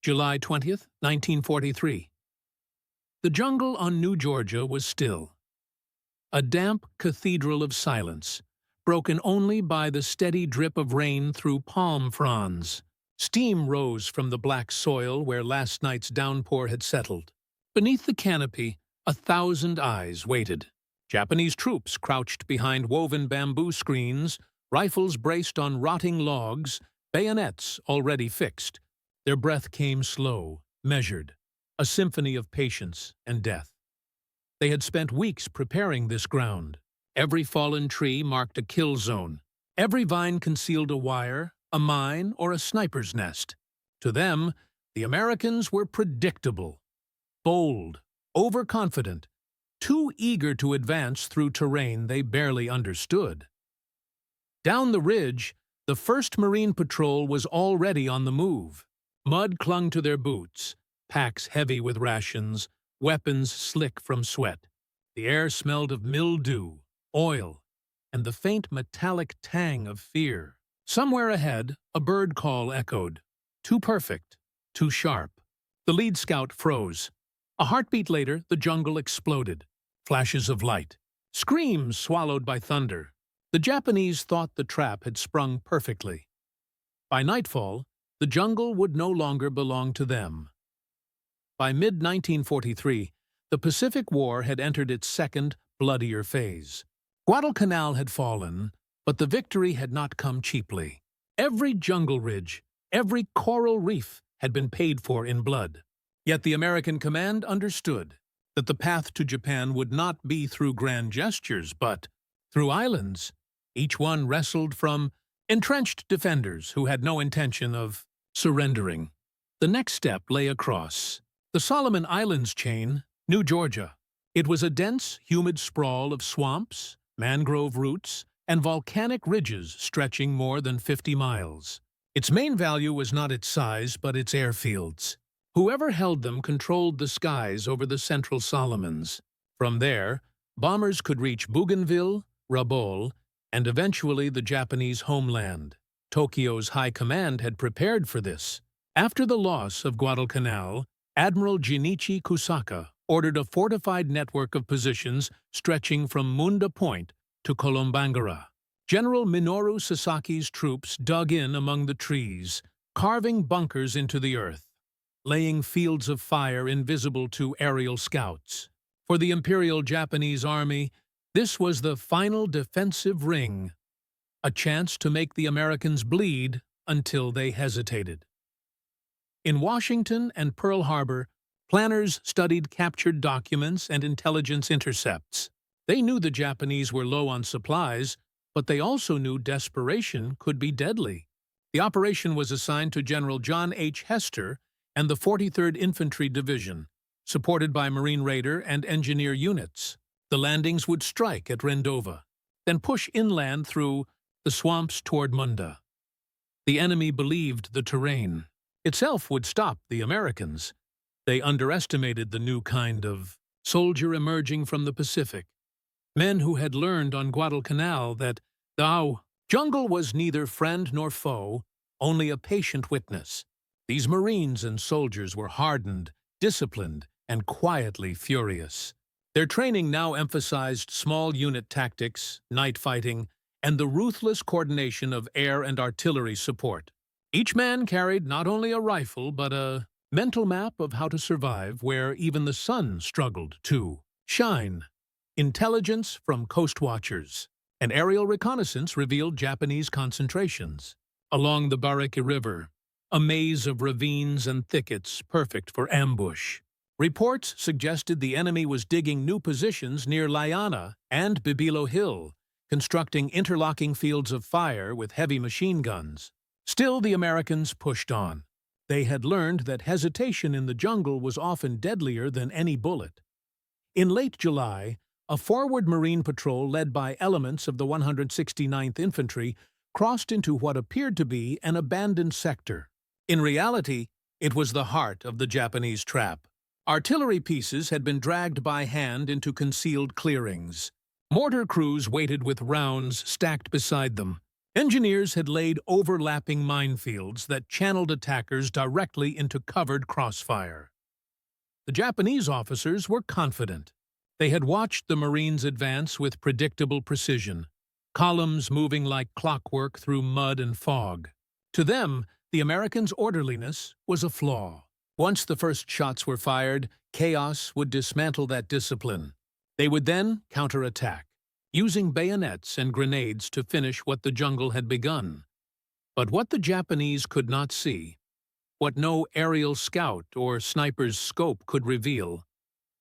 July 20th, 1943. The jungle on New Georgia was still. A damp cathedral of silence, broken only by the steady drip of rain through palm fronds. Steam rose from the black soil where last night's downpour had settled. Beneath the canopy, 1,000 eyes waited. Japanese troops crouched behind woven bamboo screens, rifles braced on rotting logs, bayonets already fixed. Their breath came slow, measured, a symphony of patience and death. They had spent weeks preparing this ground. Every fallen tree marked a kill zone. Every vine concealed a wire, a mine, or a sniper's nest. To them, the Americans were predictable, bold, overconfident, too eager to advance through terrain they barely understood. Down the ridge, the 1st Marine Patrol was already on the move. Mud clung to their boots, packs heavy with rations, weapons slick from sweat. The air smelled of mildew, oil, and the faint metallic tang of fear. Somewhere ahead, a bird call echoed. Too perfect, too sharp. The lead scout froze. A heartbeat later, the jungle exploded. Flashes of light. Screams swallowed by thunder. The Japanese thought the trap had sprung perfectly. By nightfall, the jungle would no longer belong to them. By mid-1943, the Pacific War had entered its second, bloodier phase. Guadalcanal had fallen, but the victory had not come cheaply. Every jungle ridge, every coral reef had been paid for in blood. Yet the American command understood that the path to Japan would not be through grand gestures, but through islands. Each one wrestled from entrenched defenders who had no intention of surrendering. The next step lay across the Solomon Islands chain, New Georgia. It was a dense, humid sprawl of swamps, mangrove roots, and volcanic ridges stretching more than 50 miles. Its main value was not its size, but its airfields. Whoever held them controlled the skies over the central Solomons. From there, bombers could reach Bougainville, Rabaul, and eventually the Japanese homeland. Tokyo's high command had prepared for this. After the loss of Guadalcanal, Admiral Jinichi Kusaka ordered a fortified network of positions stretching from Munda Point to Kolombangara. General Minoru Sasaki's troops dug in among the trees, carving bunkers into the earth, laying fields of fire invisible to aerial scouts. For the Imperial Japanese Army, this was the final defensive ring, a chance to make the Americans bleed until they hesitated. In Washington and Pearl Harbor, planners studied captured documents and intelligence intercepts. They knew the Japanese were low on supplies, but they also knew desperation could be deadly. The operation was assigned to General John H. Hester and the 43rd Infantry Division, supported by Marine Raider and engineer units. The landings would strike at Rendova, then push inland through the swamps toward Munda. The enemy believed the terrain itself would stop the Americans. They underestimated the new kind of soldier emerging from the Pacific. Men who had learned on Guadalcanal that the jungle was neither friend nor foe, only a patient witness. These Marines and soldiers were hardened, disciplined, and quietly furious. Their training now emphasized small unit tactics, night fighting, and the ruthless coordination of air and artillery support. Each man carried not only a rifle, but a mental map of how to survive where even the sun struggled to shine. Intelligence from coast watchers. An aerial reconnaissance revealed Japanese concentrations. Along the Bariki River, a maze of ravines and thickets perfect for ambush. Reports suggested the enemy was digging new positions near Liana and Bibilo Hill, constructing interlocking fields of fire with heavy machine guns. Still, the Americans pushed on. They had learned that hesitation in the jungle was often deadlier than any bullet. In late July, a forward Marine patrol led by elements of the 169th Infantry crossed into what appeared to be an abandoned sector. In reality, it was the heart of the Japanese trap. Artillery pieces had been dragged by hand into concealed clearings. Mortar crews waited with rounds stacked beside them, Engineers had laid overlapping minefields that channeled attackers directly into covered crossfire. The Japanese officers were confident. They had watched the Marines advance with predictable precision, columns moving like clockwork through mud and fog. To them, the Americans' orderliness was a flaw. Once the first shots were fired, chaos would dismantle that discipline. They would then counterattack, using bayonets and grenades to finish what the jungle had begun. But what the Japanese could not see, what no aerial scout or sniper's scope could reveal,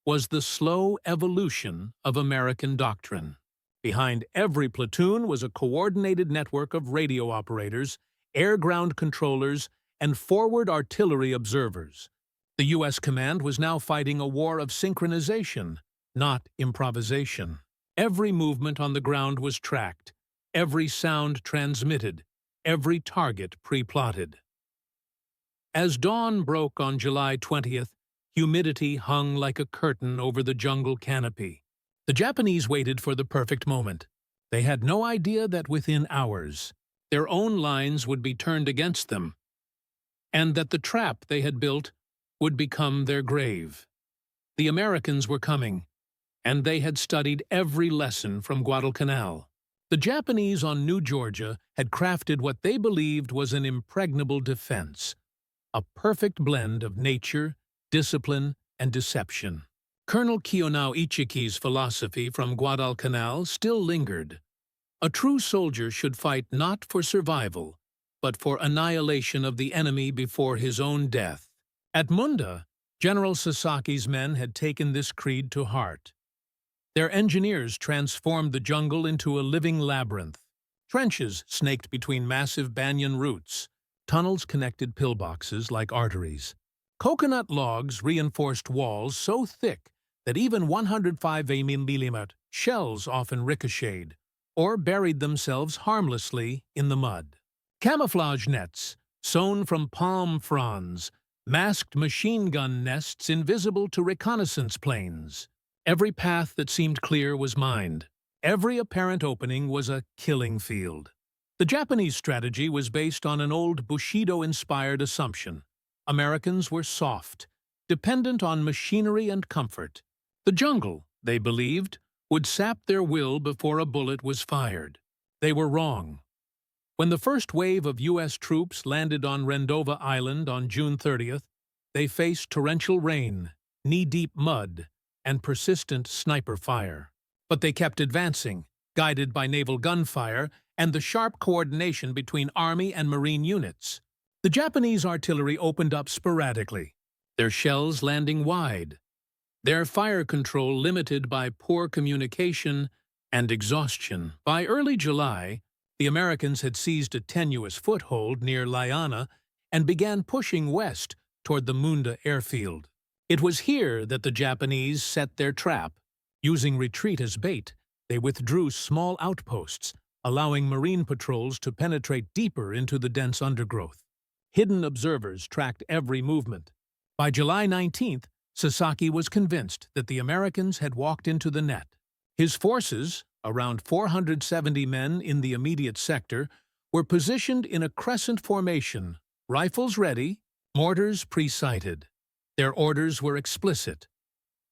was the slow evolution of American doctrine. Behind every platoon was a coordinated network of radio operators, air-ground controllers, and forward artillery observers. The U.S. command was now fighting a war of synchronization, not improvisation. Every movement on the ground was tracked, every sound transmitted, every target pre-plotted. As dawn broke on July 20th, humidity hung like a curtain over the jungle canopy. The Japanese waited for the perfect moment. They had no idea that within hours, their own lines would be turned against them, and that the trap they had built would become their grave. The Americans were coming, and they had studied every lesson from Guadalcanal. The Japanese on New Georgia had crafted what they believed was an impregnable defense, a perfect blend of nature, discipline, and deception. Colonel Kiyonao Ichiki's philosophy from Guadalcanal still lingered. A true soldier should fight not for survival, but for annihilation of the enemy before his own death. At Munda, General Sasaki's men had taken this creed to heart. Their engineers transformed the jungle into a living labyrinth. Trenches snaked between massive banyan roots. Tunnels connected pillboxes like arteries. Coconut logs reinforced walls so thick that even 105 mm shells often ricocheted or buried themselves harmlessly in the mud. Camouflage nets, sewn from palm fronds, masked machine gun nests invisible to reconnaissance planes. Every path that seemed clear was mined. Every apparent opening was a killing field. The Japanese strategy was based on an old Bushido-inspired assumption. Americans were soft, dependent on machinery and comfort. The jungle, they believed, would sap their will before a bullet was fired. They were wrong. When the first wave of U.S. troops landed on Rendova Island on June 30th, they faced torrential rain, knee-deep mud, and persistent sniper fire. But they kept advancing, guided by naval gunfire and the sharp coordination between Army and Marine units. The Japanese artillery opened up sporadically, their shells landing wide, their fire control limited by poor communication and exhaustion. By early July, the Americans had seized a tenuous foothold near Liana and began pushing west toward the Munda airfield. It was here that the Japanese set their trap. Using retreat as bait, they withdrew small outposts, allowing Marine patrols to penetrate deeper into the dense undergrowth. Hidden observers tracked every movement. By July 19th, Sasaki was convinced that the Americans had walked into the net. His forces, around 470 men in the immediate sector, were positioned in a crescent formation, rifles ready, mortars pre-sighted. Their orders were explicit.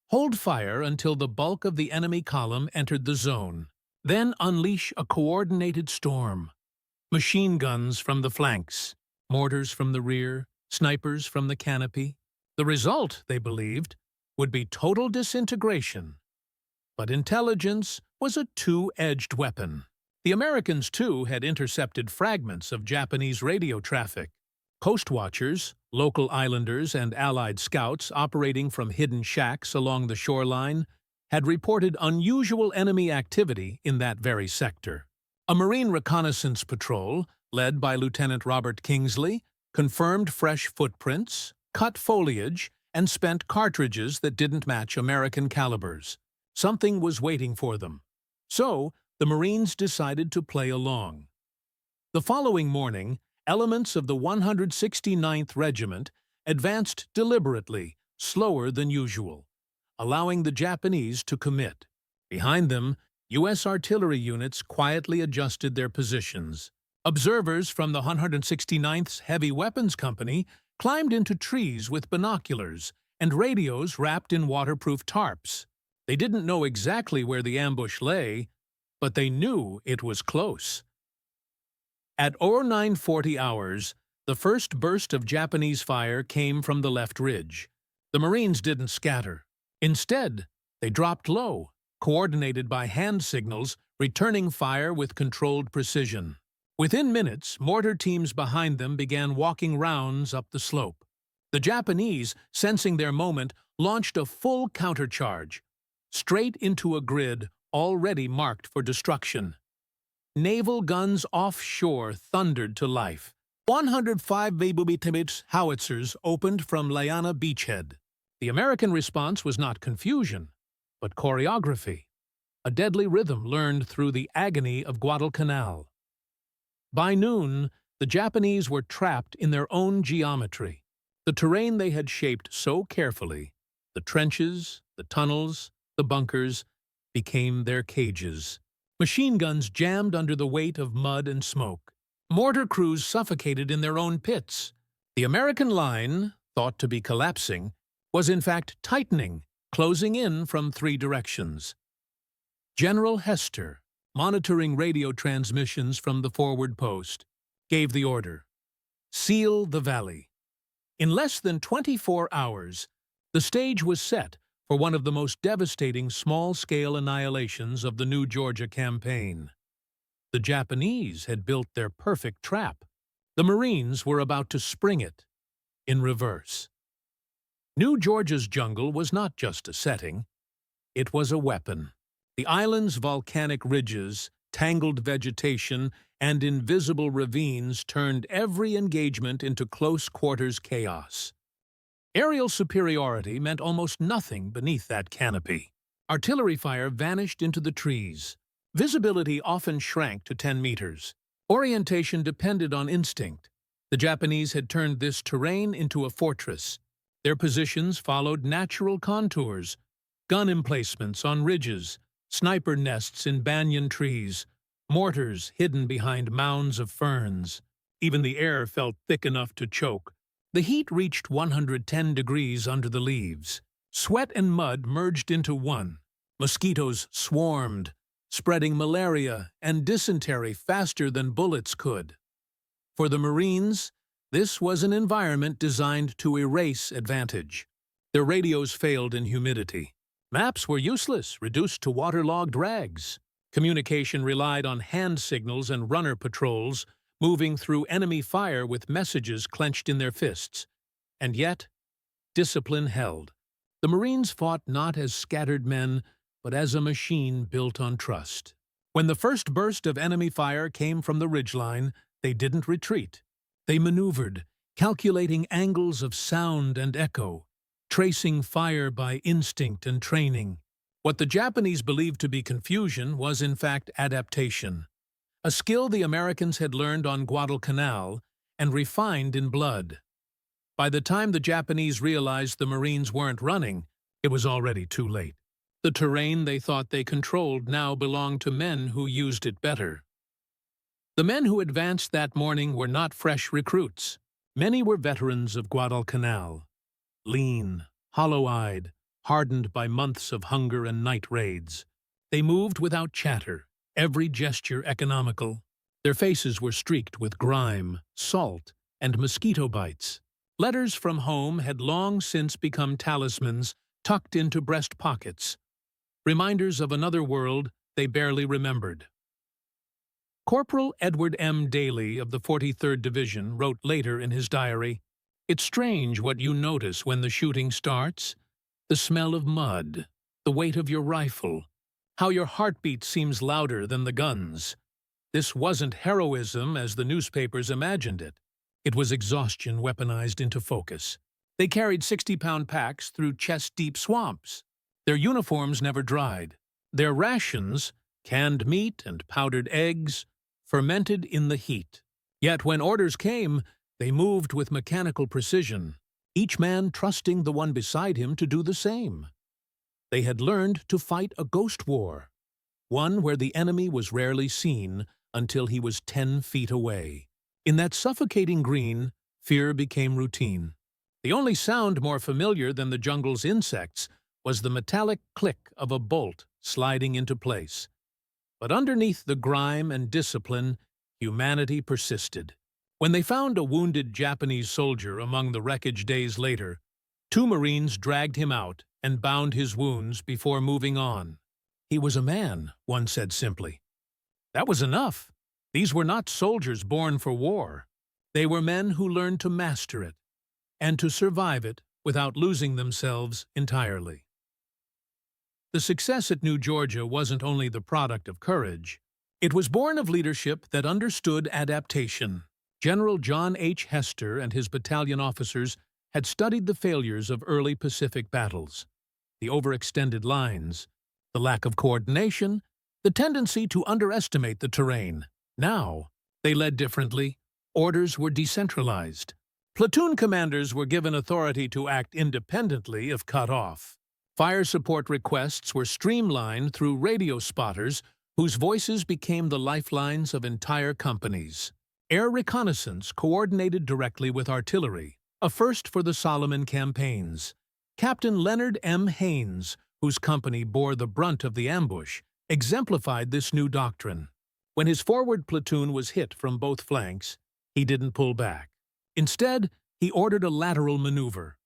Hold fire until the bulk of the enemy column entered the zone. Then unleash a coordinated storm. Machine guns from the flanks, mortars from the rear, snipers from the canopy. The result, they believed, would be total disintegration. But intelligence was a two-edged weapon. The Americans, too, had intercepted fragments of Japanese radio traffic. Coast watchers, local islanders, and Allied scouts operating from hidden shacks along the shoreline had reported unusual enemy activity in that very sector. A Marine reconnaissance patrol, led by Lieutenant Robert Kingsley, confirmed fresh footprints, cut foliage, and spent cartridges that didn't match American calibers. Something was waiting for them. So, the Marines decided to play along. The following morning, elements of the 169th Regiment advanced deliberately, slower than usual, allowing the Japanese to commit. Behind them, U.S. artillery units quietly adjusted their positions. Observers from the 169th Heavy Weapons Company climbed into trees with binoculars and radios wrapped in waterproof tarps. They didn't know exactly where the ambush lay, but they knew it was close. At 0940 hours, the first burst of Japanese fire came from the left ridge. The Marines didn't scatter. Instead, they dropped low, coordinated by hand signals, returning fire with controlled precision. Within minutes, mortar teams behind them began walking rounds up the slope. The Japanese, sensing their moment, launched a full countercharge, straight into a grid already marked for destruction. Naval guns offshore thundered to life. 105 mm howitzers opened from Layana beachhead. The American response was not confusion, but choreography, a deadly rhythm learned through the agony of Guadalcanal. By noon, the Japanese were trapped in their own geometry. The terrain they had shaped so carefully, the trenches, the tunnels, the bunkers, became their cages. Machine guns jammed under the weight of mud and smoke. Mortar crews suffocated in their own pits. The American line, thought to be collapsing, was in fact tightening, closing in from 3 directions. General Hester, monitoring radio transmissions from the forward post, gave the order: seal the valley. In less than 24 hours, the stage was set for one of the most devastating small-scale annihilations of the New Georgia campaign. The Japanese had built their perfect trap. The Marines were about to spring it in reverse. New Georgia's jungle was not just a setting. It was a weapon. The island's volcanic ridges, tangled vegetation, and invisible ravines turned every engagement into close-quarters chaos. Aerial superiority meant almost nothing beneath that canopy. Artillery fire vanished into the trees. Visibility often shrank to 10 meters. Orientation depended on instinct. The Japanese had turned this terrain into a fortress. Their positions followed natural contours: gun emplacements on ridges, sniper nests in banyan trees, mortars hidden behind mounds of ferns. Even the air felt thick enough to choke. The heat reached 110 degrees under the leaves. Sweat and mud merged into one. Mosquitoes swarmed, spreading malaria and dysentery faster than bullets could. For the Marines, this was an environment designed to erase advantage. Their radios failed in humidity. Maps were useless, reduced to waterlogged rags. Communication relied on hand signals and runner patrols, moving through enemy fire with messages clenched in their fists. And yet, discipline held. The Marines fought not as scattered men, but as a machine built on trust. When the first burst of enemy fire came from the ridgeline, they didn't retreat. They maneuvered, calculating angles of sound and echo, tracing fire by instinct and training. What the Japanese believed to be confusion was in fact adaptation, a skill the Americans had learned on Guadalcanal and refined in blood. By the time the Japanese realized the Marines weren't running, it was already too late. The terrain they thought they controlled now belonged to men who used it better. The men who advanced that morning were not fresh recruits. Many were veterans of Guadalcanal, lean, hollow-eyed, hardened by months of hunger and night raids. They moved without chatter, every gesture economical. Their faces were streaked with grime, salt, and mosquito bites. Letters from home had long since become talismans tucked into breast pockets, reminders of another world they barely remembered. Corporal Edward M. Daly of the 43rd Division wrote later in his diary, "It's strange what you notice when the shooting starts. The smell of mud, the weight of your rifle, how your heartbeat seems louder than the guns. This wasn't heroism as the newspapers imagined it. It was exhaustion weaponized into focus. They carried 60-pound packs through chest-deep swamps. Their uniforms never dried. Their rations, canned meat and powdered eggs, fermented in the heat. Yet when orders came, they moved with mechanical precision, each man trusting the one beside him to do the same. They had learned to fight a ghost war, one where the enemy was rarely seen, until he was 10 feet away. In that suffocating green, fear became routine. The only sound more familiar than the jungle's insects was the metallic click of a bolt sliding into place. But underneath the grime and discipline, humanity persisted. When they found a wounded Japanese soldier among the wreckage days later, 2 Marines dragged him out and bound his wounds before moving on. "He was a man," one said simply. That was enough. These were not soldiers born for war. They were men who learned to master it and to survive it without losing themselves entirely. The success at New Georgia wasn't only the product of courage. It was born of leadership that understood adaptation. General John H. Hester and his battalion officers had studied the failures of early Pacific battles, the overextended lines, the lack of coordination, the tendency to underestimate the terrain. Now, they led differently. Orders were decentralized. Platoon commanders were given authority to act independently if cut off. Fire support requests were streamlined through radio spotters whose voices became the lifelines of entire companies. Air reconnaissance coordinated directly with artillery, a first for the Solomon campaigns. Captain Leonard M. Haynes, whose company bore the brunt of the ambush, exemplified this new doctrine. When his forward platoon was hit from both flanks, he didn't pull back. Instead, he ordered a lateral maneuver,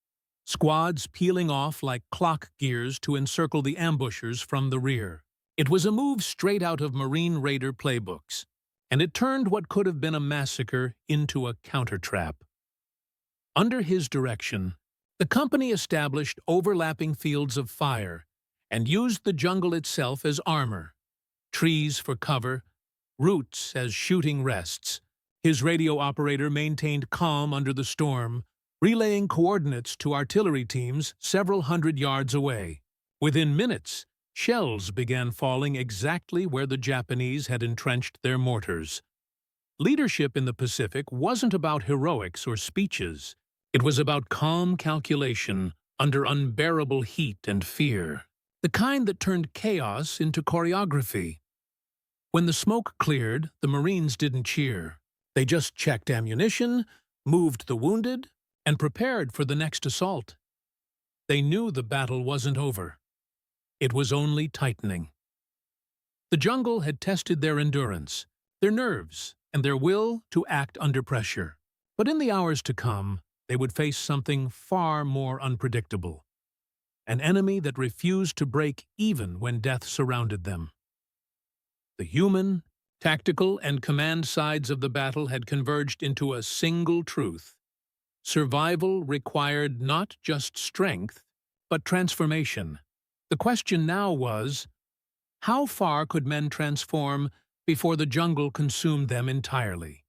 squads peeling off like clock gears to encircle the ambushers from the rear. It was a move straight out of Marine Raider playbooks, and it turned what could have been a massacre into a counter-trap. Under his direction, the company established overlapping fields of fire and used the jungle itself as armor, trees for cover, roots as shooting rests. His radio operator maintained calm under the storm, relaying coordinates to artillery teams several hundred yards away. Within minutes, shells began falling exactly where the Japanese had entrenched their mortars. Leadership in the Pacific wasn't about heroics or speeches. It was about calm calculation under unbearable heat and fear, the kind that turned chaos into choreography. When the smoke cleared, the Marines didn't cheer. They just checked ammunition, moved the wounded, and prepared for the next assault. They knew the battle wasn't over. It was only tightening. The jungle had tested their endurance, their nerves, and their will to act under pressure. But in the hours to come, they would face something far more unpredictable. An enemy that refused to break even when death surrounded them. The human, tactical, and command sides of the battle had converged into a single truth. Survival required not just strength, but transformation. The question now was, how far could men transform before the jungle consumed them entirely?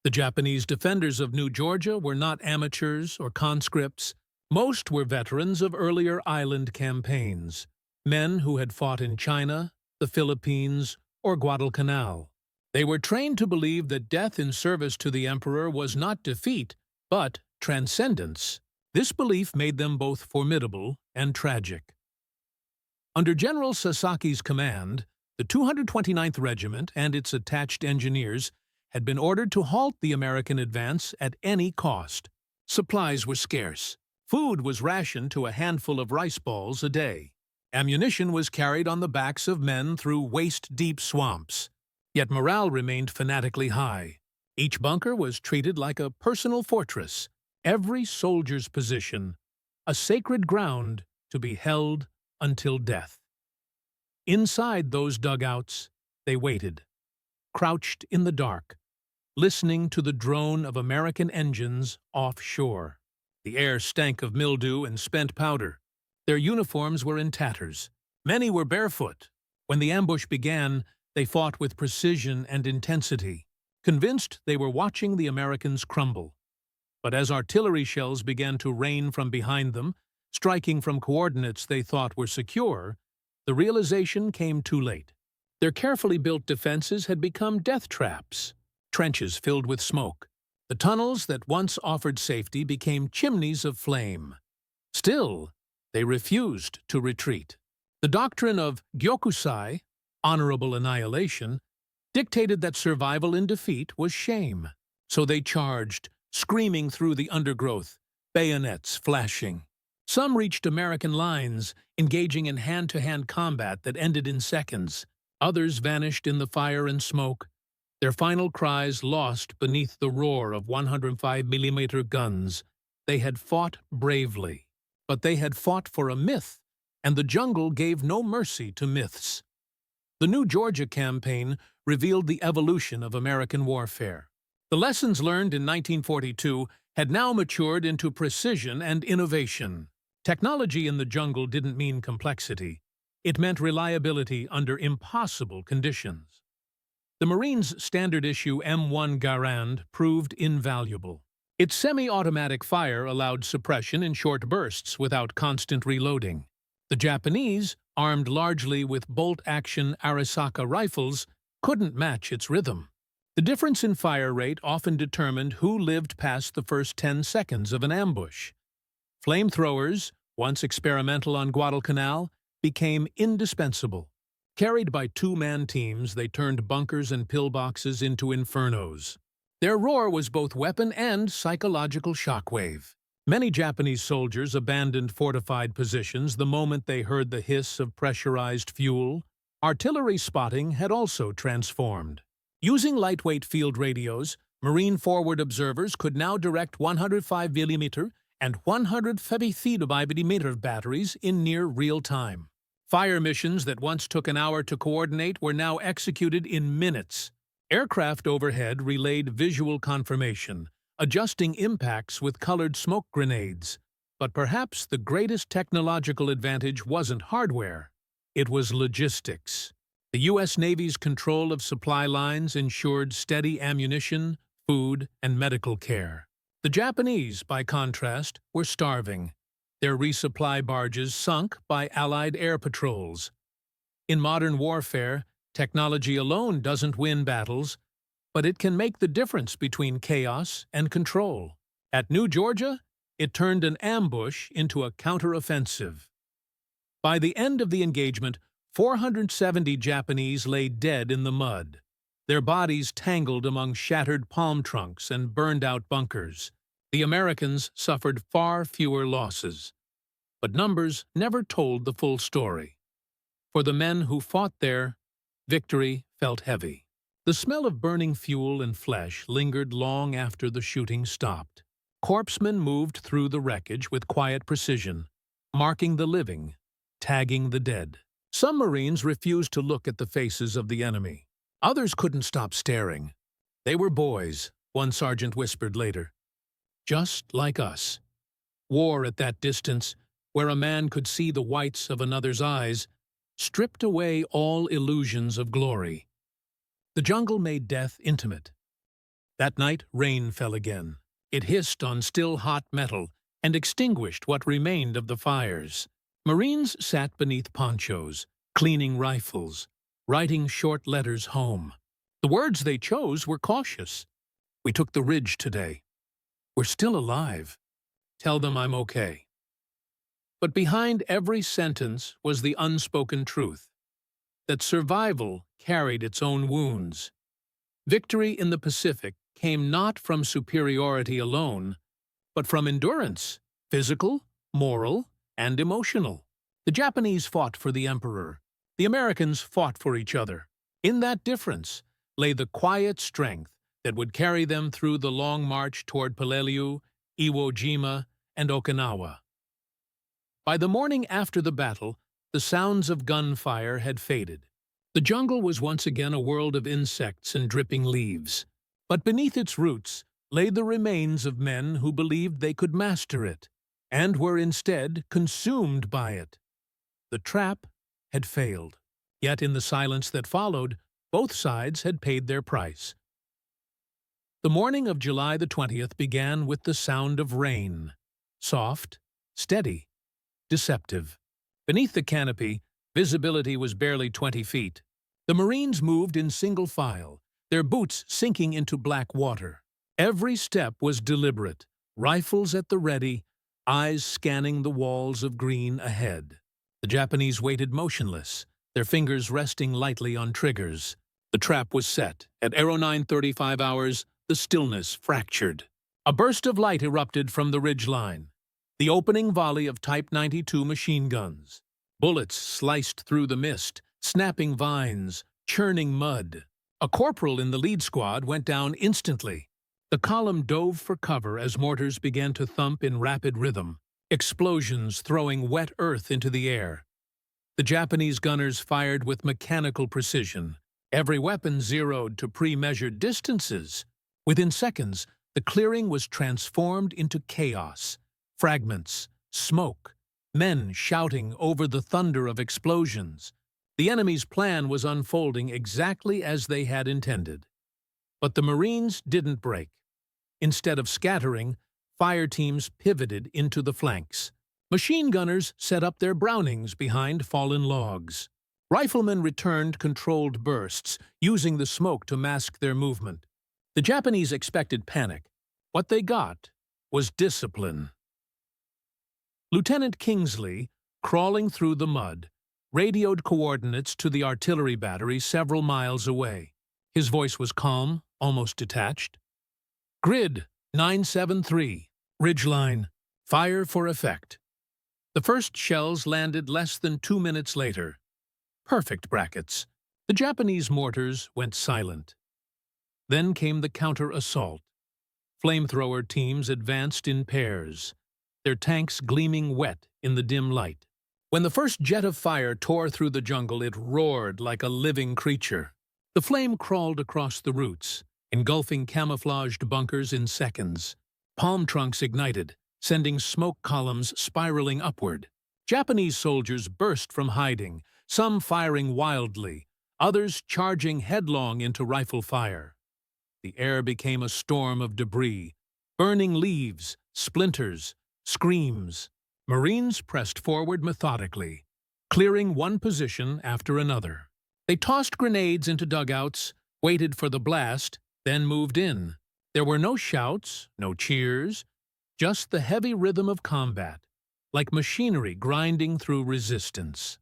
The Japanese defenders of New Georgia were not amateurs or conscripts. Most were veterans of earlier island campaigns, men who had fought in China, the Philippines, or Guadalcanal. They were trained to believe that death in service to the emperor was not defeat, but transcendence. This belief made them both formidable and tragic. Under General Sasaki's command, the 229th Regiment and its attached engineers had been ordered to halt the American advance at any cost. Supplies were scarce. Food was rationed to a handful of rice balls a day. Ammunition was carried on the backs of men through waist-deep swamps. Yet morale remained fanatically high. Each bunker was treated like a personal fortress, every soldier's position, a sacred ground to be held until death. Inside those dugouts, they waited, crouched in the dark, listening to the drone of American engines offshore. The air stank of mildew and spent powder. Their uniforms were in tatters. Many were barefoot. When the ambush began, they fought with precision and intensity, convinced they were watching the Americans crumble. But as artillery shells began to rain from behind them, striking from coordinates they thought were secure, the realization came too late. Their carefully built defenses had become death traps, trenches filled with smoke. The tunnels that once offered safety became chimneys of flame. Still, they refused to retreat. The doctrine of Gyokusai, honorable annihilation, dictated that survival in defeat was shame. So they charged, screaming through the undergrowth, bayonets flashing. Some reached American lines, engaging in hand-to-hand combat that ended in seconds. Others vanished in the fire and smoke, their final cries lost beneath the roar of 105-millimeter guns. They had fought bravely, but they had fought for a myth, and the jungle gave no mercy to myths. The New Georgia campaign revealed the evolution of American warfare. The lessons learned in 1942 had now matured into precision and innovation. Technology in the jungle didn't mean complexity. It meant reliability under impossible conditions. The Marines' standard-issue M1 Garand proved invaluable. Its semi-automatic fire allowed suppression in short bursts without constant reloading. The Japanese, armed largely with bolt-action Arisaka rifles, couldn't match its rhythm. The difference in fire rate often determined who lived past the first 10 seconds of an ambush. Flamethrowers, once experimental on Guadalcanal, became indispensable. Carried by two-man teams, they turned bunkers and pillboxes into infernos. Their roar was both weapon and psychological shockwave. Many Japanese soldiers abandoned fortified positions the moment they heard the hiss of pressurized fuel. Artillery spotting had also transformed. Using lightweight field radios, Marine forward observers could now direct 105mm and 155mm batteries in near real time. Fire missions that once took an hour to coordinate were now executed in minutes. Aircraft overhead relayed visual confirmation, adjusting impacts with colored smoke grenades. But perhaps the greatest technological advantage wasn't hardware. It was logistics. The U.S. Navy's control of supply lines ensured steady ammunition, food, and medical care. The Japanese, by contrast, were starving. Their resupply barges sunk by Allied air patrols. In modern warfare, technology alone doesn't win battles, but it can make the difference between chaos and control. At New Georgia, it turned an ambush into a counteroffensive. By the end of the engagement, 470 Japanese lay dead in the mud, their bodies tangled among shattered palm trunks and burned-out bunkers. The Americans suffered far fewer losses, but numbers never told the full story. For the men who fought there, victory felt heavy. The smell of burning fuel and flesh lingered long after the shooting stopped. Corpsmen moved through the wreckage with quiet precision, marking the living, tagging the dead. Some Marines refused to look at the faces of the enemy. Others couldn't stop staring. They were boys, one sergeant whispered later. Just like us. War at that distance, where a man could see the whites of another's eyes, stripped away all illusions of glory. The jungle made death intimate. That night, rain fell again. It hissed on still hot metal and extinguished what remained of the fires. Marines sat beneath ponchos, cleaning rifles, writing short letters home. The words they chose were cautious. We took the ridge today. We're still alive. Tell them I'm okay. But behind every sentence was the unspoken truth, that survival carried its own wounds. Victory in the Pacific came not from superiority alone, but from endurance, physical, moral, and emotional. The Japanese fought for the emperor. The Americans fought for each other. In that difference lay the quiet strength that would carry them through the long march toward Peleliu, Iwo Jima, and Okinawa. By the morning after the battle, the sounds of gunfire had faded. The jungle was once again a world of insects and dripping leaves, but beneath its roots lay the remains of men who believed they could master it, and were instead consumed by it. The trap had failed, yet in the silence that followed, both sides had paid their price. The morning of July the 20th began with the sound of rain. Soft, steady, deceptive. Beneath the canopy, visibility was barely 20 feet. The Marines moved in single file, their boots sinking into black water. Every step was deliberate, rifles at the ready, eyes scanning the walls of green ahead. The Japanese waited motionless, their fingers resting lightly on triggers. The trap was set. At Aero 9:35 hours, the stillness fractured. A burst of light erupted from the ridge line. The opening volley of Type 92 machine guns. Bullets sliced through the mist, snapping vines, churning mud. A corporal in the lead squad went down instantly. The column dove for cover as mortars began to thump in rapid rhythm, explosions throwing wet earth into the air. The Japanese gunners fired with mechanical precision, every weapon zeroed to pre-measured distances. Within seconds, the clearing was transformed into chaos. Fragments, smoke, men shouting over the thunder of explosions. The enemy's plan was unfolding exactly as they had intended. But the Marines didn't break. Instead of scattering, fire teams pivoted into the flanks. Machine gunners set up their Brownings behind fallen logs. Riflemen returned controlled bursts, using the smoke to mask their movement. The Japanese expected panic. What they got was discipline. Lieutenant Kingsley, crawling through the mud, radioed coordinates to the artillery battery several miles away. His voice was calm, almost detached. Grid 973, ridgeline, fire for effect. The first shells landed less than 2 minutes later. Perfect brackets. The Japanese mortars went silent. Then came the counter-assault. Flamethrower teams advanced in pairs, their tanks gleaming wet in the dim light. When the first jet of fire tore through the jungle, it roared like a living creature. The flame crawled across the roots, engulfing camouflaged bunkers in seconds. Palm trunks ignited, sending smoke columns spiraling upward. Japanese soldiers burst from hiding, some firing wildly, others charging headlong into rifle fire. The air became a storm of debris, burning leaves, splinters, screams. Marines pressed forward methodically, clearing one position after another. They tossed grenades into dugouts, waited for the blast, then moved in. There were no shouts, no cheers, just the heavy rhythm of combat, like machinery grinding through resistance.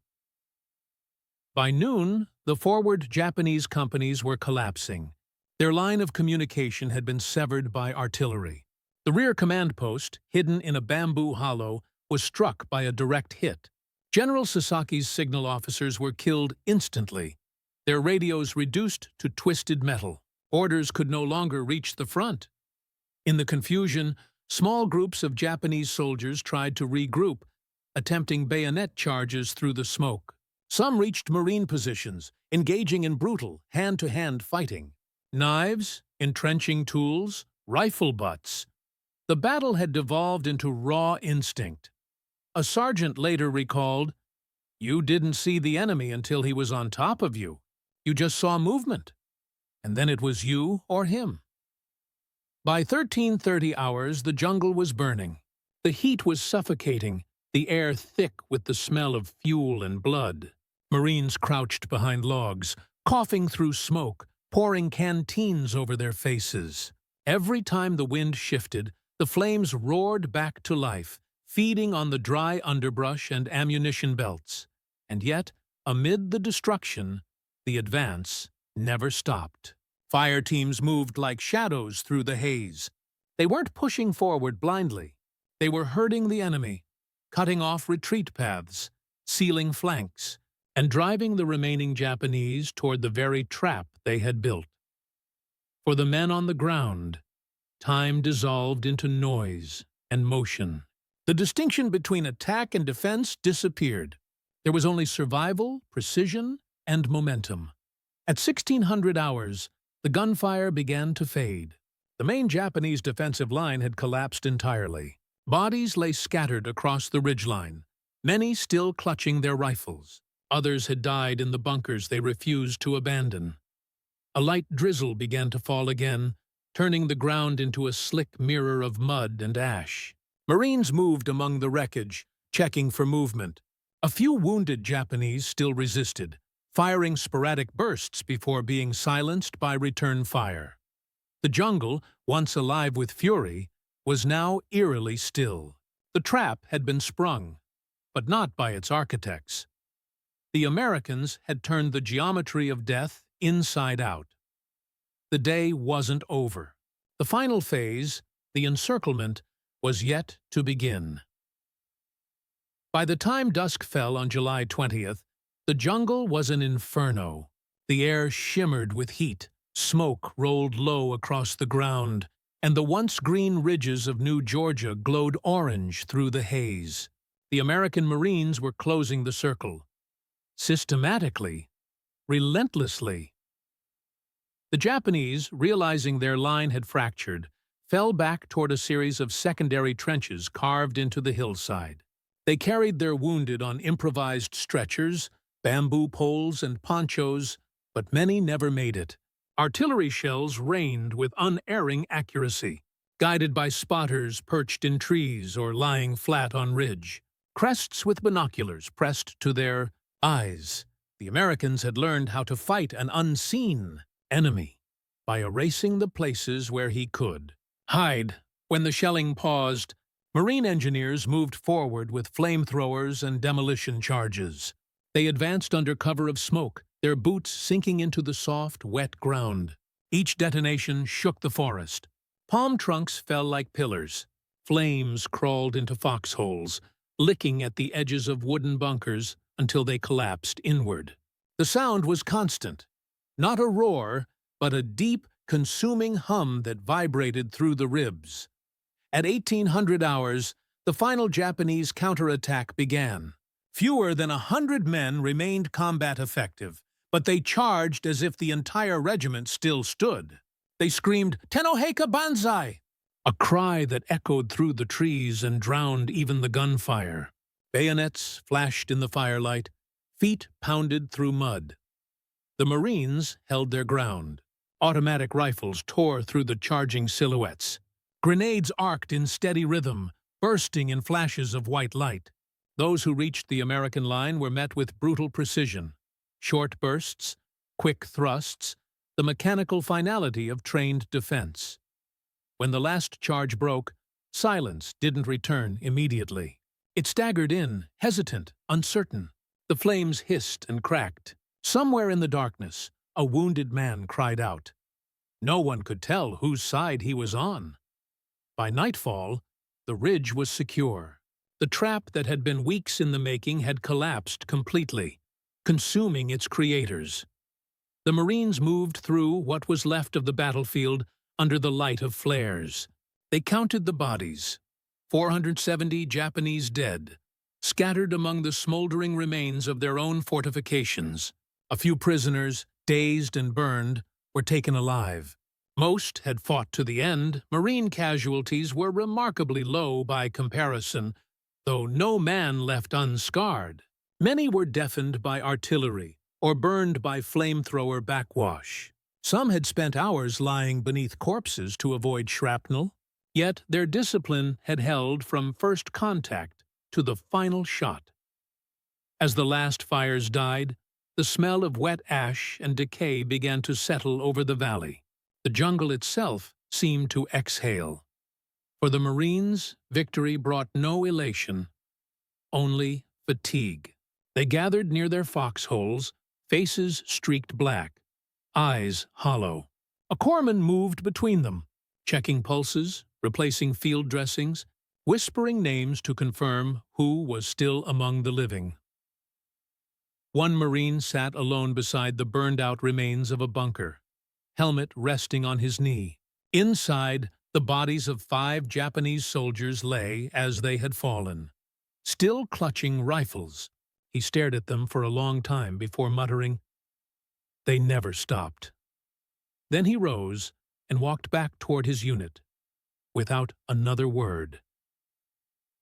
By noon, the forward Japanese companies were collapsing. Their line of communication had been severed by artillery. The rear command post, hidden in a bamboo hollow, was struck by a direct hit. General Sasaki's signal officers were killed instantly, their radios reduced to twisted metal. Orders could no longer reach the front. In the confusion, small groups of Japanese soldiers tried to regroup, attempting bayonet charges through the smoke. Some reached Marine positions, engaging in brutal, hand-to-hand fighting. Knives, entrenching tools, rifle butts. The battle had devolved into raw instinct. A sergeant later recalled, "You didn't see the enemy until he was on top of you. You just saw movement. And then it was you or him." By 13:30 hours, the jungle was burning. The heat was suffocating, the air thick with the smell of fuel and blood. Marines crouched behind logs, coughing through smoke, pouring canteens over their faces. Every time the wind shifted, the flames roared back to life, feeding on the dry underbrush and ammunition belts. And yet, amid the destruction, the advance never stopped. Fire teams moved like shadows through the haze. They weren't pushing forward blindly. They were herding the enemy, cutting off retreat paths, sealing flanks, and driving the remaining Japanese toward the very trap they had built. For the men on the ground, time dissolved into noise and motion. The distinction between attack and defense disappeared. There was only survival, precision, and momentum. At 1600 hours, the gunfire began to fade. The main Japanese defensive line had collapsed entirely. Bodies lay scattered across the ridgeline, many still clutching their rifles. Others had died in the bunkers they refused to abandon. A light drizzle began to fall again, turning the ground into a slick mirror of mud and ash. Marines moved among the wreckage, checking for movement. A few wounded Japanese still resisted, firing sporadic bursts before being silenced by return fire. The jungle, once alive with fury, was now eerily still. The trap had been sprung, but not by its architects. The Americans had turned the geometry of death inside out. The day wasn't over. The final phase, the encirclement, was yet to begin. By the time dusk fell on July 20th, the jungle was an inferno. The air shimmered with heat, smoke rolled low across the ground, and the once green ridges of New Georgia glowed orange through the haze. The American Marines were closing the circle. Systematically, relentlessly. The Japanese, realizing their line had fractured, fell back toward a series of secondary trenches carved into the hillside. They carried their wounded on improvised stretchers, bamboo poles, and ponchos, but many never made it. Artillery shells rained with unerring accuracy, guided by spotters perched in trees or lying flat on ridge. Crests with binoculars pressed to their eyes. The Americans had learned how to fight an unseen enemy by erasing the places where he could hide. When the shelling paused, Marine engineers moved forward with flamethrowers and demolition charges. They advanced under cover of smoke, their boots sinking into the soft, wet ground. Each detonation shook the forest. Palm trunks fell like pillars. Flames crawled into foxholes, licking at the edges of wooden bunkers until they collapsed inward. The sound was constant. Not a roar, but a deep, consuming hum that vibrated through the ribs. At 1800 hours, the final Japanese counterattack began. Fewer than 100 men remained combat effective, but they charged as if the entire regiment still stood. They screamed, "Tenoheka Banzai!" a cry that echoed through the trees and drowned even the gunfire. Bayonets flashed in the firelight, feet pounded through mud. The Marines held their ground. Automatic rifles tore through the charging silhouettes. Grenades arced in steady rhythm, bursting in flashes of white light. Those who reached the American line were met with brutal precision. Short bursts, quick thrusts, the mechanical finality of trained defense. When the last charge broke, silence didn't return immediately. It staggered in, hesitant, uncertain. The flames hissed and cracked. Somewhere in the darkness, a wounded man cried out. No one could tell whose side he was on. By nightfall, the ridge was secure. The trap that had been weeks in the making had collapsed completely, consuming its creators. The Marines moved through what was left of the battlefield under the light of flares. They counted the bodies. 470 Japanese dead, scattered among the smoldering remains of their own fortifications. A few prisoners, dazed and burned, were taken alive. Most had fought to the end. Marine casualties were remarkably low by comparison, though no man left unscarred. Many were deafened by artillery or burned by flamethrower backwash. Some had spent hours lying beneath corpses to avoid shrapnel, yet their discipline had held from first contact to the final shot. As the last fires died, the smell of wet ash and decay began to settle over the valley. The jungle itself seemed to exhale. For the Marines, victory brought no elation, only fatigue. They gathered near their foxholes, faces streaked black, eyes hollow. A corpsman moved between them, checking pulses, replacing field dressings, whispering names to confirm who was still among the living. One Marine sat alone beside the burned-out remains of a bunker, helmet resting on his knee. Inside, the bodies of 5 Japanese soldiers lay as they had fallen. Still clutching rifles, he stared at them for a long time before muttering, "They never stopped." Then he rose and walked back toward his unit, without another word.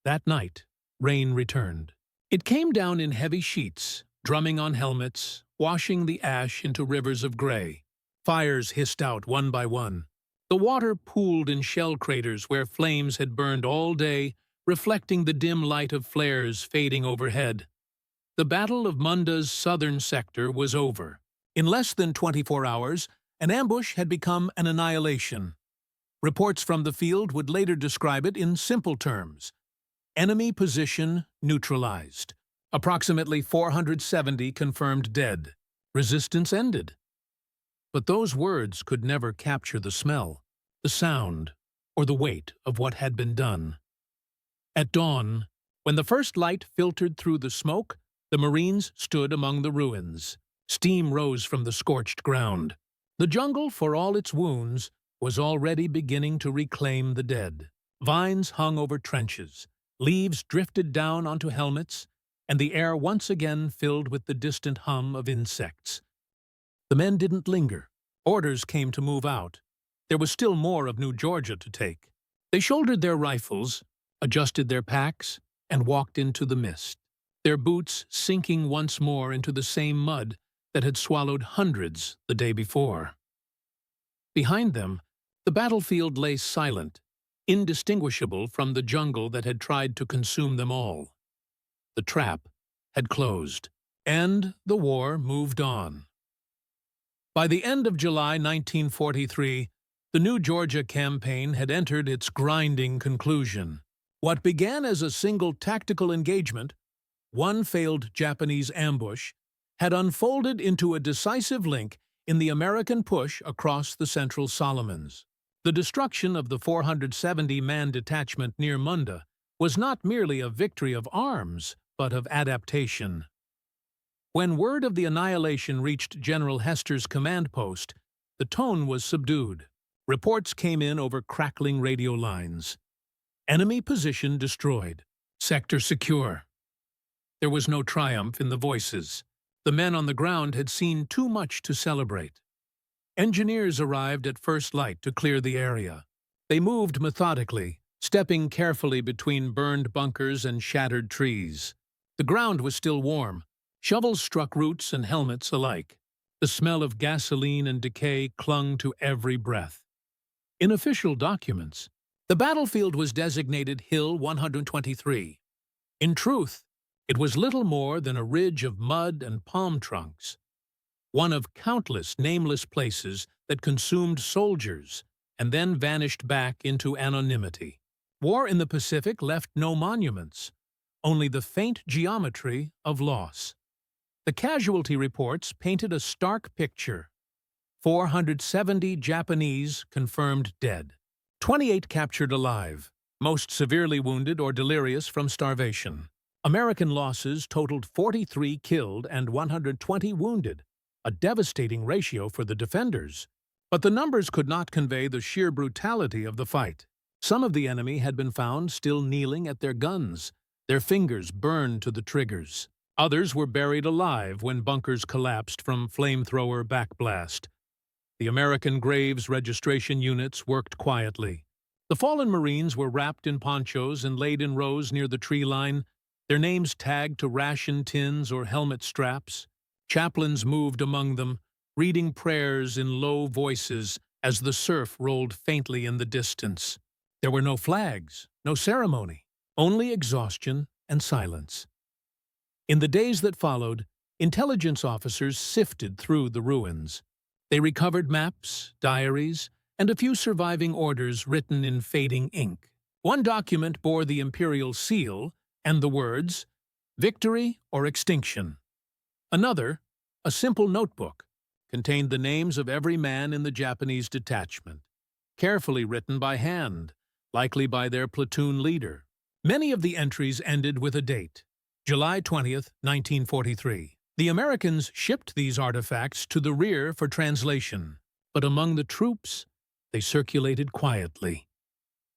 That night, rain returned. It came down in heavy sheets, drumming on helmets, washing the ash into rivers of gray. Fires hissed out one by one. The water pooled in shell craters where flames had burned all day, reflecting the dim light of flares fading overhead. The Battle of Munda's southern sector was over. In less than 24 hours, an ambush had become an annihilation. Reports from the field would later describe it in simple terms. Enemy position neutralized. Approximately 470 confirmed dead. Resistance ended. But those words could never capture the smell, the sound, or the weight of what had been done. At dawn, when the first light filtered through the smoke, the Marines stood among the ruins. Steam rose from the scorched ground. The jungle, for all its wounds, was already beginning to reclaim the dead. Vines hung over trenches, leaves drifted down onto helmets, and the air once again filled with the distant hum of insects. The men didn't linger. Orders came to move out. There was still more of New Georgia to take. They shouldered their rifles, adjusted their packs, and walked into the mist, their boots sinking once more into the same mud that had swallowed hundreds the day before. Behind them, the battlefield lay silent, indistinguishable from the jungle that had tried to consume them all. The trap had closed, and the war moved on. By the end of July 1943, the New Georgia campaign had entered its grinding conclusion. What began as a single tactical engagement, one failed Japanese ambush, had unfolded into a decisive link in the American push across the Central Solomons. The destruction of the 470-man detachment near Munda was not merely a victory of arms, but of adaptation. When word of the annihilation reached General Hester's command post, the tone was subdued. Reports came in over crackling radio lines. Enemy position destroyed. Sector secure. There was no triumph in the voices. The men on the ground had seen too much to celebrate. Engineers arrived at first light to clear the area. They moved methodically, stepping carefully between burned bunkers and shattered trees. The ground was still warm. Shovels struck roots and helmets alike. The smell of gasoline and decay clung to every breath. In official documents, the battlefield was designated Hill 123. In truth, it was little more than a ridge of mud and palm trunks, one of countless nameless places that consumed soldiers and then vanished back into anonymity. War in the Pacific left no monuments, only the faint geometry of loss. The casualty reports painted a stark picture. 470 Japanese confirmed dead, 28 captured alive, most severely wounded or delirious from starvation. American losses totaled 43 killed and 120 wounded, a devastating ratio for the defenders. But the numbers could not convey the sheer brutality of the fight. Some of the enemy had been found still kneeling at their guns, their fingers burned to the triggers. Others were buried alive when bunkers collapsed from flamethrower backblast. The American Graves registration units worked quietly. The fallen Marines were wrapped in ponchos and laid in rows near the tree line, their names tagged to ration tins or helmet straps. Chaplains moved among them, reading prayers in low voices as the surf rolled faintly in the distance. There were no flags, no ceremony, only exhaustion and silence. In the days that followed, intelligence officers sifted through the ruins. They recovered maps, diaries, and a few surviving orders written in fading ink. One document bore the imperial seal and the words, "Victory or Extinction." Another, a simple notebook, contained the names of every man in the Japanese detachment, carefully written by hand, likely by their platoon leader. Many of the entries ended with a date, July 20th, 1943. The Americans shipped these artifacts to the rear for translation, but among the troops, they circulated quietly.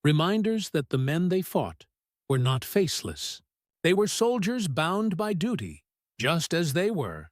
Reminders that the men they fought were not faceless. They were soldiers bound by duty, just as they were.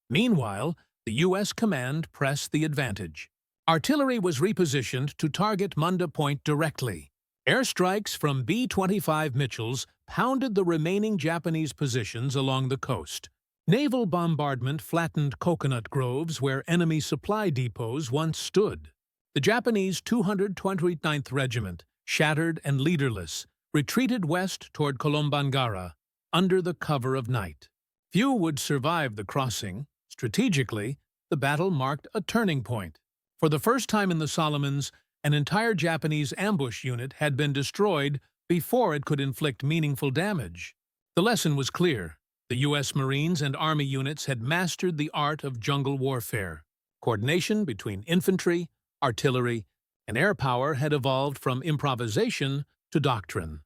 Meanwhile, the U.S. command pressed the advantage. Artillery was repositioned to target Munda Point directly. Airstrikes from B-25 Mitchells pounded the remaining Japanese positions along the coast. Naval bombardment flattened coconut groves where enemy supply depots once stood. The Japanese 229th Regiment, shattered and leaderless, retreated west toward Kolombangara, under the cover of night. Few would survive the crossing. Strategically, the battle marked a turning point. For the first time in the Solomons, an entire Japanese ambush unit had been destroyed before it could inflict meaningful damage. The lesson was clear. The U.S. Marines and Army units had mastered the art of jungle warfare. Coordination between infantry, artillery, and air power had evolved from improvisation to doctrine.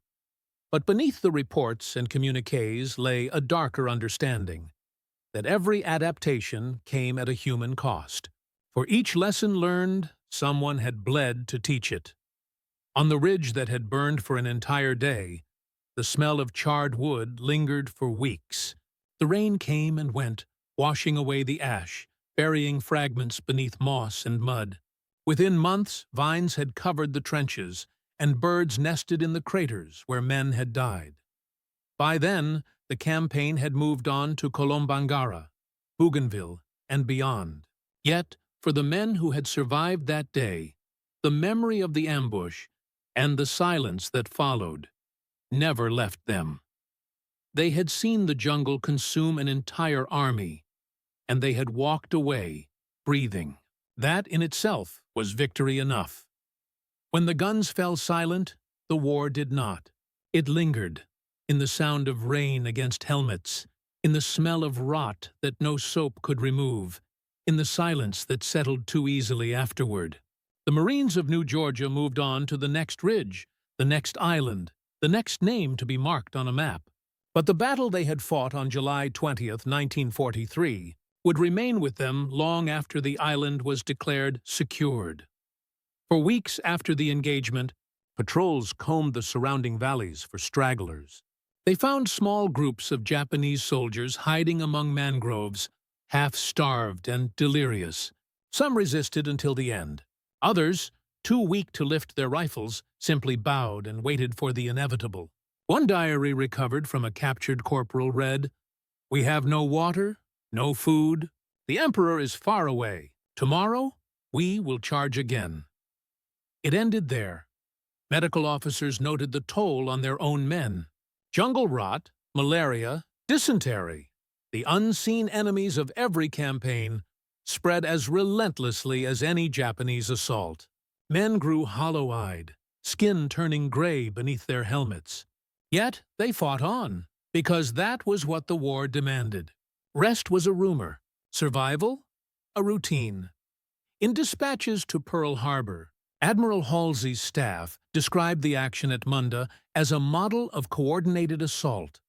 But beneath the reports and communiques lay a darker understanding that every adaptation came at a human cost. For each lesson learned, someone had bled to teach it. On the ridge that had burned for an entire day, the smell of charred wood lingered for weeks. The rain came and went, washing away the ash, burying fragments beneath moss and mud. Within months, vines had covered the trenches, and birds nested in the craters where men had died. By then, the campaign had moved on to Kolombangara, Bougainville, and beyond. Yet, for the men who had survived that day, the memory of the ambush and the silence that followed never left them. They had seen the jungle consume an entire army, and they had walked away, breathing. That in itself was victory enough. When the guns fell silent, the war did not. It lingered, in the sound of rain against helmets, in the smell of rot that no soap could remove, in the silence that settled too easily afterward. The Marines of New Georgia moved on to the next ridge, the next island, the next name to be marked on a map. But the battle they had fought on July 20th, 1943, would remain with them long after the island was declared secured. For weeks after the engagement, patrols combed the surrounding valleys for stragglers. They found small groups of Japanese soldiers hiding among mangroves, half-starved and delirious. Some resisted until the end. Others, too weak to lift their rifles, simply bowed and waited for the inevitable. One diary recovered from a captured corporal read, "We have no water, no food. The Emperor is far away. Tomorrow, we will charge again." It ended there. Medical officers noted the toll on their own men. Jungle rot, malaria, dysentery, the unseen enemies of every campaign, spread as relentlessly as any Japanese assault. Men grew hollow-eyed, skin turning gray beneath their helmets. Yet they fought on, because that was what the war demanded. Rest was a rumor, survival, a routine. In dispatches to Pearl Harbor, Admiral Halsey's staff described the action at Munda as a model of coordinated assault.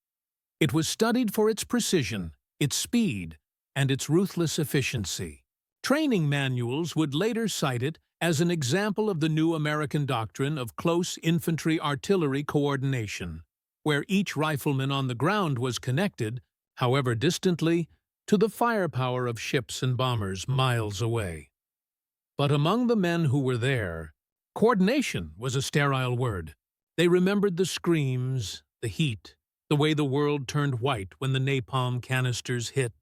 It was studied for its precision, its speed, and its ruthless efficiency. Training manuals would later cite it as an example of the new American doctrine of close infantry-artillery coordination, where each rifleman on the ground was connected, however distantly, to the firepower of ships and bombers miles away. But among the men who were there, coordination was a sterile word. They remembered the screams, the heat, the way the world turned white when the napalm canisters hit.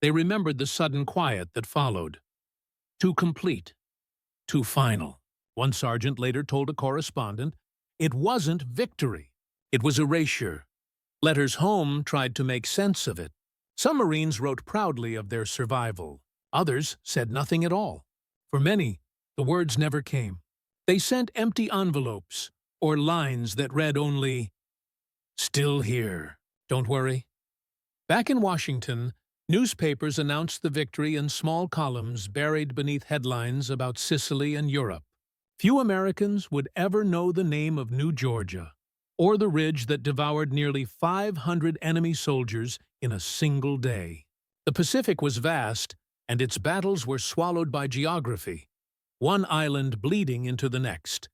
They remembered the sudden quiet that followed. Too complete, too final. One sergeant later told a correspondent, "It wasn't victory. It was erasure." Letters home tried to make sense of it. Some Marines wrote proudly of their survival. Others said nothing at all. For many, the words never came. They sent empty envelopes or lines that read only, "Still here. Don't worry." Back in Washington, newspapers announced the victory in small columns buried beneath headlines about Sicily and Europe. Few Americans would ever know the name of New Georgia, or the ridge that devoured nearly 500 enemy soldiers in a single day. The Pacific was vast, and its battles were swallowed by geography, one island bleeding into the next.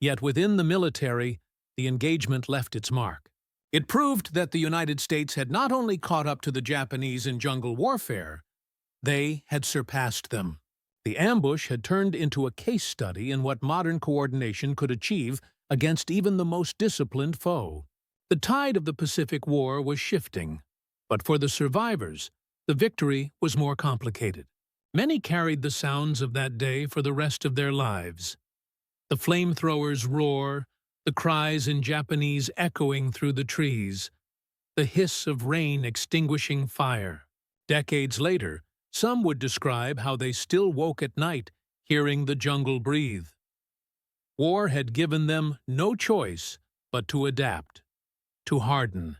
Yet within the military, the engagement left its mark. It proved that the United States had not only caught up to the Japanese in jungle warfare, they had surpassed them. The ambush had turned into a case study in what modern coordination could achieve against even the most disciplined foe. The tide of the Pacific War was shifting, but for the survivors, the victory was more complicated. Many carried the sounds of that day for the rest of their lives. The flamethrowers' roar, the cries in Japanese echoing through the trees, the hiss of rain extinguishing fire. Decades later, some would describe how they still woke at night, hearing the jungle breathe. War had given them no choice but to adapt, to harden,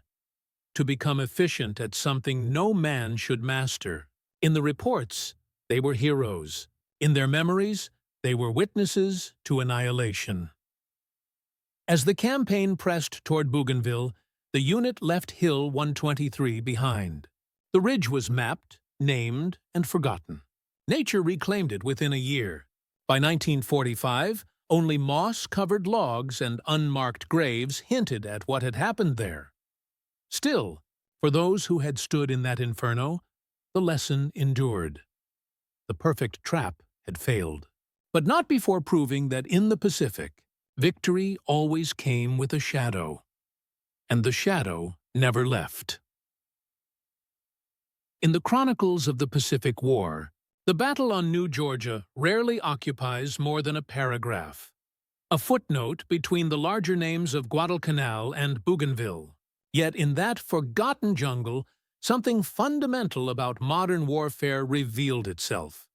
to become efficient at something no man should master. In the reports, They were heroes. In their memories, they were witnesses to annihilation. As the campaign pressed toward Bougainville, the unit left Hill 123 behind. The ridge was mapped, named, and forgotten. Nature reclaimed it within a year. By 1945, only moss-covered logs and unmarked graves hinted at what had happened there. Still, for those who had stood in that inferno, the lesson endured. The perfect trap had failed. But not before proving that in the Pacific, victory always came with a shadow. And the shadow never left. In the chronicles of the Pacific War, the battle on New Georgia rarely occupies more than a paragraph. A footnote between the larger names of Guadalcanal and Bougainville. Yet in that forgotten jungle, something fundamental about modern warfare revealed itself.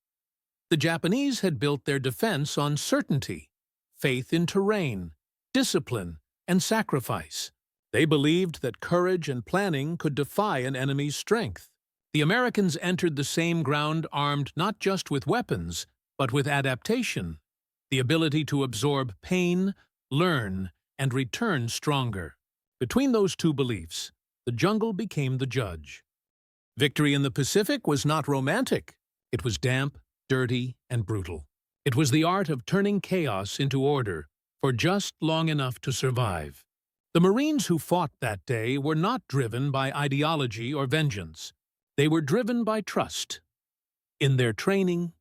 The Japanese had built their defense on certainty, faith in terrain, discipline, and sacrifice. They believed that courage and planning could defy an enemy's strength. The Americans entered the same ground armed not just with weapons, but with adaptation, the ability to absorb pain, learn, and return stronger. Between those two beliefs, the jungle became the judge. Victory in the Pacific was not romantic. It was damp, dirty, and brutal. It was the art of turning chaos into order for just long enough to survive. The Marines who fought that day were not driven by ideology or vengeance. They were driven by trust in their training,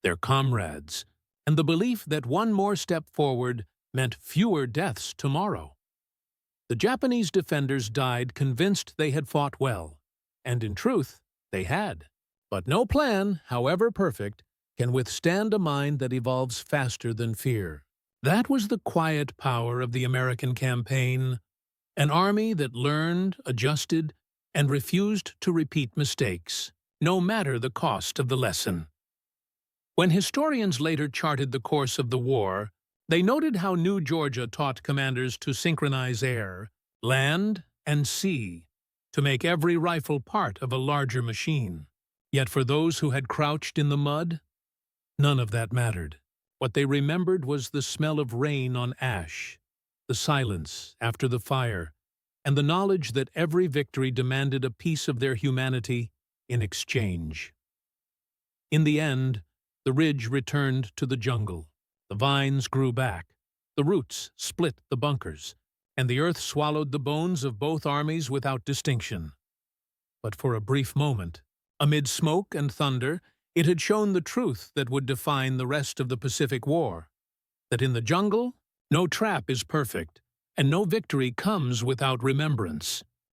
their comrades, and the belief that one more step forward meant fewer deaths tomorrow. The Japanese defenders died convinced they had fought well, and in truth, they had. But no plan, however perfect, can withstand a mind that evolves faster than fear. That was the quiet power of the American campaign, an army that learned, adjusted, and refused to repeat mistakes, no matter the cost of the lesson. When historians later charted the course of the war, they noted how New Georgia taught commanders to synchronize air, land, and sea, to make every rifle part of a larger machine. Yet for those who had crouched in the mud, none of that mattered. What they remembered was the smell of rain on ash, the silence after the fire, and the knowledge that every victory demanded a piece of their humanity in exchange. In the end, the ridge returned to the jungle. The vines grew back, the roots split the bunkers, and the earth swallowed the bones of both armies without distinction. But for a brief moment, amid smoke and thunder, it had shown the truth that would define the rest of the Pacific War, that in the jungle, no trap is perfect, and no victory comes without remembrance.